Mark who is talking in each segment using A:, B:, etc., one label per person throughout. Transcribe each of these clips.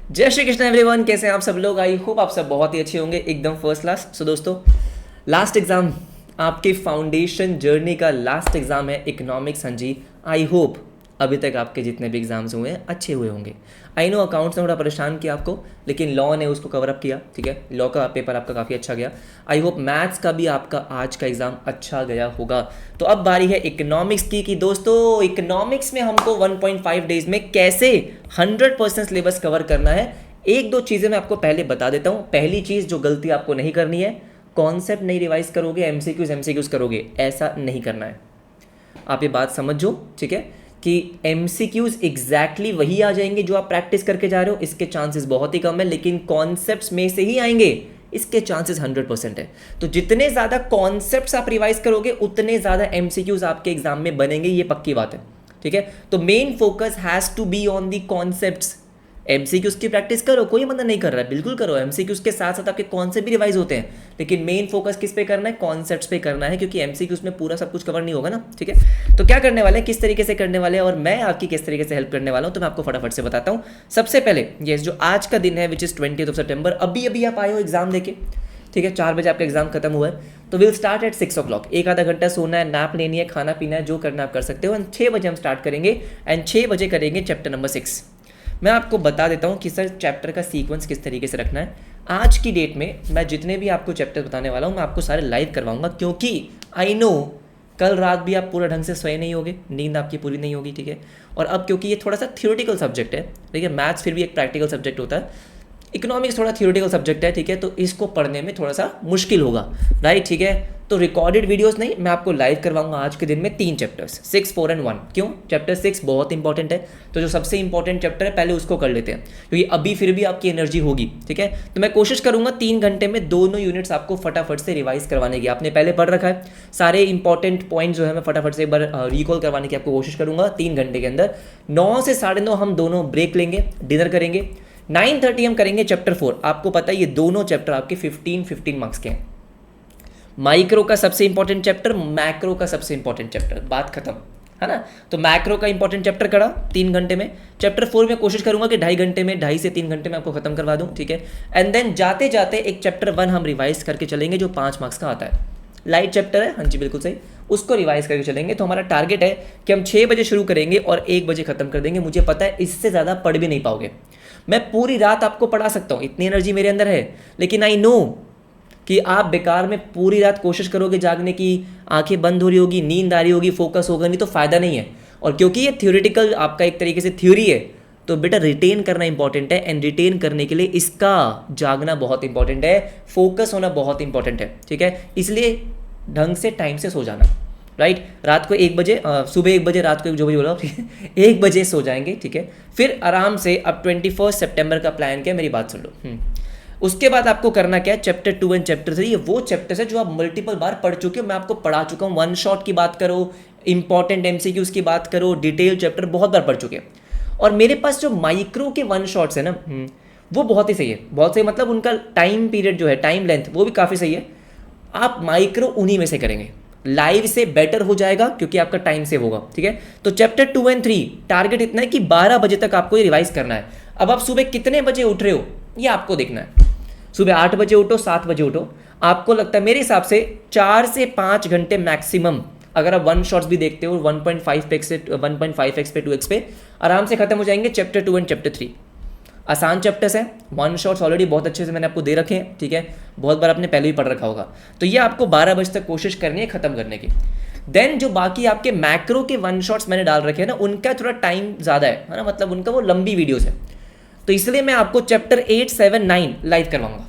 A: जय श्री कृष्ण एवरीवन, कैसे हैं आप सब लोग। आई होप आप सब बहुत ही अच्छे होंगे, एकदम फर्स्ट क्लास। सो दोस्तों, लास्ट एग्जाम आपके फाउंडेशन जर्नी का लास्ट एग्जाम है इकोनॉमिक्स। हाँ जी, आई होप अभी तक आपके जितने भी एग्जाम्स हुए हैं अच्छे हुए होंगे। आई नो अकाउंट्स ने थोड़ा परेशान किया आपको, लेकिन लॉ ने उसको कवर अप किया। ठीक है, लॉ का पेपर आपका काफ़ी अच्छा गया। आई होप मैथ्स का भी आपका आज का एग्ज़ाम अच्छा गया होगा। तो अब बारी है इकोनॉमिक्स की कि दोस्तों इकोनॉमिक्स में हमको 1.5 डेज में कैसे 100% सिलेबस कवर करना है। एक दो चीज़ें मैं आपको पहले बता देता हूँ। पहली चीज़ जो गलती आपको नहीं करनी है, कॉन्सेप्ट नहीं रिवाइज करोगे, एमसीक्यूज करोगे, ऐसा नहीं करना है। आप ये बात समझो, ठीक है, कि एमसीक्यूज एग्जैक्टली वही आ जाएंगे जो आप प्रैक्टिस करके जा रहे हो, इसके चांसेस बहुत ही कम है। लेकिन कॉन्सेप्ट्स में से ही आएंगे, इसके चांसेस 100% है। तो जितने ज़्यादा कॉन्सेप्ट्स आप रिवाइज करोगे उतने ज़्यादा एमसीक्यूज आपके एग्जाम में बनेंगे, ये पक्की बात है। ठीक है, तो main focus has to be on the concepts. MCQs की प्रैक्टिस करो, कोई मना नहीं कर रहा है, बिल्कुल करो। एमसीक्यूज के साथ साथ आपके कॉन्सेप्ट भी रिवाइज होते हैं, लेकिन मेन फोकस किस पे करना है, कॉन्सेप्ट्स पे करना है, क्योंकि एमसीक्यूज में पूरा सब कुछ कवर नहीं होगा ना। ठीक है, तो क्या करने वाले हैं, किस तरीके से करने वाले हैं और मैं आपकी किस तरीके से हेल्प करने वाला हूँ, तो मैं आपको फटाफट से बताता हूँ। सबसे पहले ये जो आज का दिन है विच इज़ 20 सितंबर, अभी अभी आप आए हो एग्जाम देके। ठीक है, 4 बजे आपका एग्जाम खत्म हुआ है, तो विल स्टार्ट एट 6 o'clock। एक आधा घंटा सोना है, नैप लेनी है, खाना पीना है, जो करना आप कर सकते हो। एंड 6 बजे हम स्टार्ट करेंगे एंड 6 बजे करेंगे चैप्टर नंबर 6। मैं आपको बता देता हूँ कि सर चैप्टर का सीक्वेंस किस तरीके से रखना है। आज की डेट में मैं जितने भी आपको चैप्टर बताने वाला हूँ मैं आपको सारे लाइव करवाऊंगा, क्योंकि आई नो कल रात भी आप पूरा ढंग से सोए नहीं होगे, नींद आपकी पूरी नहीं होगी। ठीक है, और अब क्योंकि ये थोड़ा सा थ्योरेटिकल सब्जेक्ट है, ठीक है, मैथ्स फिर भी एक प्रैक्टिकल सब्जेक्ट होता है, इकोनॉमिक्स थोड़ा थ्योरेटिकल सब्जेक्ट है। ठीक है, तो इसको पढ़ने में थोड़ा सा मुश्किल होगा, राइट। ठीक है, तो रिकॉर्डेड वीडियोस नहीं, मैं आपको लाइव करवाऊंगा आज के दिन में 3 चैप्टर्स, 6, 4 एंड 1। क्यों, चैप्टर 6 बहुत इंपॉर्टेंट है, तो जो सबसे इंपॉर्टेंट चैप्टर है पहले उसको कर लेते हैं, क्योंकि अभी फिर भी आपकी एनर्जी होगी। ठीक है, तो मैं कोशिश करूंगा 3 घंटे में दोनों यूनिट्स आपको फटाफट से रिवाइज करवाने की। आपने पहले पढ़ रखा है, सारे इंपॉर्टेंट पॉइंट जो है मैं फटाफट से एक बार रिकॉल करवाने की आपको कोशिश करूंगा 3 घंटे के अंदर। 9 से 9:30 हम दोनों ब्रेक लेंगे, डिनर करेंगे। 9:30 हम करेंगे चैप्टर 4। आपको पता है ये दोनों चैप्टर आपके 15 मार्क्स के हैं। माइक्रो का सबसे इंपॉर्टेंट चैप्टर, मैक्रो का सबसे इंपॉर्टेंट चैप्टर, बात खत्म है ना। तो मैक्रो का इंपॉर्टेंट चैप्टर करा 3 घंटे में। चैप्टर 4 में कोशिश करूंगा कि 2.5 घंटे में, 2.5 से 3 घंटे में आपको खत्म करवा दूं। ठीक है, एंड देन जाते जाते एक चैप्टर 1 हम रिवाइज करके चलेंगे जो 5 मार्क्स का आता है। लाइट चैप्टर है, हाँ जी बिल्कुल सही, उसको रिवाइज करके चलेंगे। तो हमारा टारगेट है कि हम 6 बजे शुरू करेंगे और 1 बजे खत्म कर देंगे। मुझे पता है इससे ज़्यादा पढ़ भी नहीं पाओगे, मैं पूरी रात आपको पढ़ा सकता हूँ, इतनी एनर्जी मेरे अंदर है, लेकिन आई नो कि आप बेकार में पूरी रात कोशिश करोगे जागने की, आंखें बंद हो रही होगी, नींद आ रही होगी, फोकस होगा नहीं, तो फ़ायदा नहीं है। और क्योंकि ये थ्योरेटिकल आपका एक तरीके से थ्योरी है, तो बेटा रिटेन करना इंपॉर्टेंट है, एंड रिटेन करने के लिए इसका जागना बहुत इंपॉर्टेंट है, फोकस होना बहुत इंपॉर्टेंट है। ठीक है, इसलिए ढंग से टाइम से सो जाना, राइट। रात को 1 बजे, सुबह 1 बजे, रात को जो बजे बोला, 1 बजे सो जाएंगे। ठीक है, फिर आराम से अब 21 सितंबर का प्लान क्या है, मेरी बात सुन लो। उसके बाद आपको करना क्या है, चैप्टर 2 एंड चैप्टर 3, ये वो चैप्टर्स है जो आप मल्टीपल बार पढ़ चुके हो, मैं आपको पढ़ा चुका हूँ। वन शॉट की बात करो, इंपॉर्टेंट एमसीक्यूज की बात करो, डिटेल चैप्टर बहुत बार पढ़ चुके हैं। और मेरे पास जो माइक्रो के वन शॉट्स है ना, वो बहुत ही सही है, बहुत सही, मतलब उनका टाइम पीरियड जो है, टाइम लेंथ, वो भी काफ़ी सही है। आप माइक्रो उन्हीं में से करेंगे, लाइव से बेटर हो जाएगा क्योंकि आपका टाइम सेव होगा। ठीक है, तो चैप्टर 2 एंड 3 टारगेट इतना है कि 12 बजे तक आपको ये रिवाइज करना है। अब आप सुबह कितने बजे उठ रहे हो ये आपको देखना है। सुबह 8 बजे उठो, 7 बजे उठो, आपको लगता है मेरे हिसाब से 4 से 5 घंटे मैक्सिमम, अगर आप वन शॉट्स भी देखते हो 1.5x से 1.5x पे 2x पे आराम से खत्म हो जाएंगे चैप्टर 2 एंड चैप्टर 3। आसान चैप्टर्स हैं, वन शॉट्स ऑलरेडी बहुत अच्छे से मैंने आपको दे रखे हैं। ठीक है, बहुत बार आपने पहले भी पढ़ रखा होगा, तो ये आपको 12 बजे तक कोशिश करनी है खत्म करने की। देन जो बाकी आपके मैक्रो के वन शॉट्स मैंने डाल रखे हैं ना, उनका थोड़ा टाइम ज़्यादा है ना, मतलब उनका वो लंबी वीडियोस है, तो इसलिए मैं आपको चैप्टर 8, 7, 9 लाइव करवाऊंगा।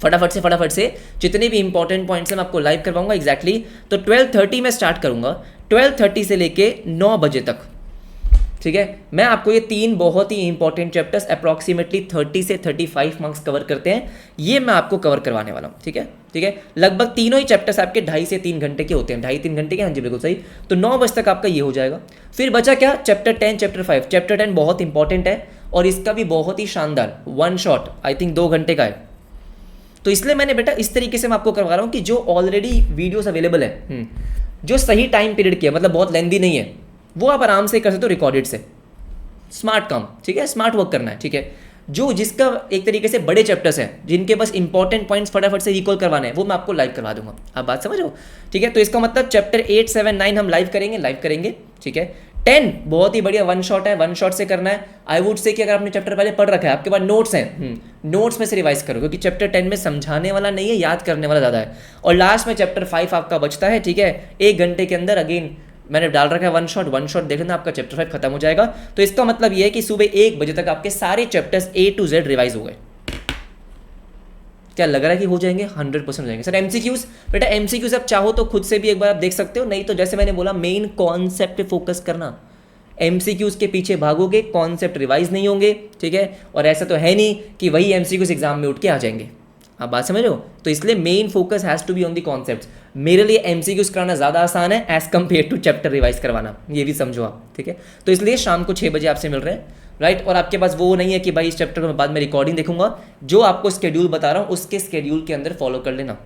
A: फटाफट से जितने भी इंपॉर्टेंट पॉइंट्स हैं मैं आपको लाइव करवाऊंगा एग्जैक्टली। तो 12:30 में स्टार्ट करूंगा, 12:30 से लेके 9 बजे तक। ठीक है, मैं आपको ये 3 बहुत ही इंपॉर्टेंट चैप्टर्स अप्रॉक्सीमेटली 30 से 35 मार्क्स कवर करते हैं, ये मैं आपको कवर करवाने वाला हूँ। ठीक है, लगभग तीनों ही चैप्टर्स आपके 2.5 से 3 घंटे के होते हैं, 2.5-3 घंटे के, हाँ जी बिल्कुल सही। तो 9 बजे तक आपका ये हो जाएगा। फिर बचा क्या, चैप्टर 10, चैप्टर 5। चैप्टर 10 बहुत इंपॉर्टेंट है और इसका भी बहुत ही शानदार वन शॉट, आई थिंक 2 घंटे का है। तो इसलिए मैंने बेटा इस तरीके से मैं आपको करवा रहा हूँ कि जो ऑलरेडी वीडियोस अवेलेबल है, जो सही टाइम पीरियड की है, मतलब बहुत लेंदी नहीं है, वो आप आराम से कर सकते हो रिकॉर्डेड से। स्मार्ट काम, ठीक है, स्मार्ट वर्क करना है, ठीक है। जो जिसका एक तरीके से बड़े चैप्टर्स हैं, जिनके बस इंपॉर्टेंट पॉइंट्स फटाफट से रिकॉल करवाने हैं, वो मैं आपको लाइव करवा दूंगा। आप बात समझ रहे हो, ठीक है। तो इसका मतलब चैप्टर 8, 7, 9 हम लाइव करेंगे, ठीक है। 10 बहुत ही बढ़िया वन शॉट है, वन शॉट से करना है। आई वुड से कि अगर आपने चैप्टर पहले पढ़ रखा है, आपके पास नोट्स हैं, नोट्स में से रिवाइज करो, क्योंकि चैप्टर 10 में समझाने वाला नहीं है, याद करने वाला ज़्यादा है। और लास्ट में चैप्टर 5 आपका बचता है, ठीक है। 1 घंटे के अंदर अगेन मैंने डाल रखा है वन शॉट देख लेना, आपका चैप्टर 5 खत्म हो जाएगा। तो इसका मतलब ये है कि सुबह 1 बजे तक आपके सारे chapters A to Z revise हो गए। क्या लग रहा है कि हो जाएंगे? 100% हो जाएंगे सर। एमसीक्यूज, बेटा एमसीक्यूज आप चाहो तो खुद से भी एक बार आप देख सकते हो, नहीं तो जैसे मैंने बोला मेन कॉन्सेप्ट पे फोकस करना। एमसीक्यूज के पीछे भागोगे, कॉन्सेप्ट रिवाइज नहीं होंगे, ठीक है। और ऐसा तो है नहीं कि वही एमसीक्यूज एग्जाम में उठ के आ जाएंगे, आप बात समझ रहे हो। तो इसलिए main focus has to be on the concepts. मेरे लिए एमसीक्यूज कराना ज़्यादा आसान है as compare to chapter revise करवाना, ये भी समझो आप, ठीक है। तो इसलिए शाम को 6 बजे आपसे मिल रहे हैं, राइट। और आपके पास वो नहीं है कि भाई इस चैप्टर को मैं बाद में रिकॉर्डिंग देखूंगा, जो आपको स्केड्यूल बता रहा हूँ उसके स्केड्यूल के अंदर फॉलो कर लेना,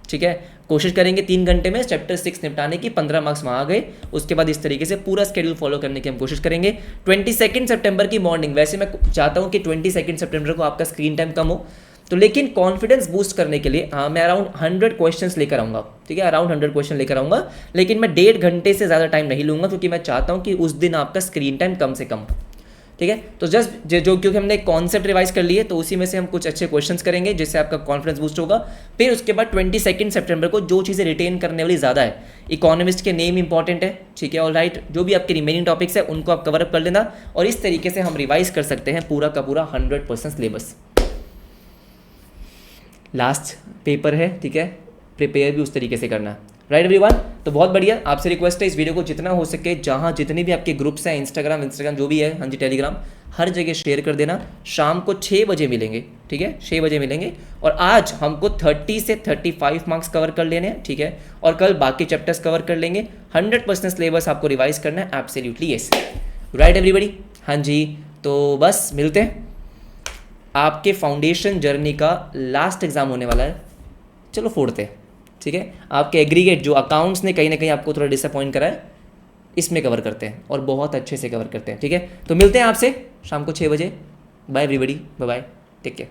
A: ठीक है। कोशिश करेंगे 3 घंटे में चैप्टर 6 निपटाने की, 15 मार्क्स वहाँ आ गए। उसके बाद इस तरीके से पूरा स्केड्यूल फॉलो करने की हम कोशिश करेंगे। 22 सितंबर की मॉर्निंग, वैसे मैं चाहता हूँ कि 22 सितंबर को आपका स्क्रीन टाइम कम हो, तो लेकिन कॉन्फिडेंस बूस्ट करने के लिए मैं अराउंड 100 क्वेश्चंस लेकर आऊँगा, ठीक है। अराउंड 100 क्वेश्चन लेकर आऊँगा, लेकिन मैं 1.5 घंटे से ज़्यादा टाइम नहीं लूँगा, क्योंकि मैं चाहता हूँ कि उस दिन आपका स्क्रीन टाइम कम से कम हो, ठीक है। तो जस्ट जो क्योंकि हमने कॉन्सेप्ट रिवाइज कर लिए, तो उसी में से हम कुछ अच्छे क्वेश्चंस करेंगे जिससे आपका कॉन्फिडेंस बूस्ट होगा। फिर उसके बाद 22 सितंबर को जो चीज़ें रिटेन करने वाली ज़्यादा है, इकोनॉमिस्ट के नेम इंपॉर्टेंट है, ठीक है, ऑल राइट। जो भी आपके रिमेनिंग टॉपिक्स है उनको आप कवर अप कर लेना, और इस तरीके से हम रिवाइज कर सकते हैं पूरा का पूरा 100% सिलेबस। लास्ट पेपर है, ठीक है, प्रिपेयर भी उस तरीके से करना है, राइट एवरीवन। तो बहुत बढ़िया, आपसे रिक्वेस्ट है इस वीडियो को जितना हो सके, जहाँ जितने भी आपके ग्रुप्स हैं, इंस्टाग्राम जो भी है, हाँ जी, टेलीग्राम, हर जगह शेयर कर देना। शाम को 6 बजे मिलेंगे, ठीक है, 6 बजे मिलेंगे। और आज हमको 30 से 35 मार्क्स कवर कर लेने हैं, ठीक है। और कल बाकी चैप्टर्स कवर कर लेंगे। 100% सिलेबस आपको रिवाइज करना है, एब्सोल्युटली यस, राइट एवरीबडी। हाँ जी, तो बस मिलते हैं। आपके फाउंडेशन जर्नी का लास्ट एग्जाम होने वाला है, चलो फोड़ते हैं, ठीक है। आपके एग्रीगेट जो अकाउंट्स ने कहीं ना कहीं आपको थोड़ा डिसअपॉइंट करा है, इसमें कवर करते हैं और बहुत अच्छे से कवर करते हैं, ठीक है। तो मिलते हैं आपसे शाम को 6 बजे। Bye everybody, bye bye, take care.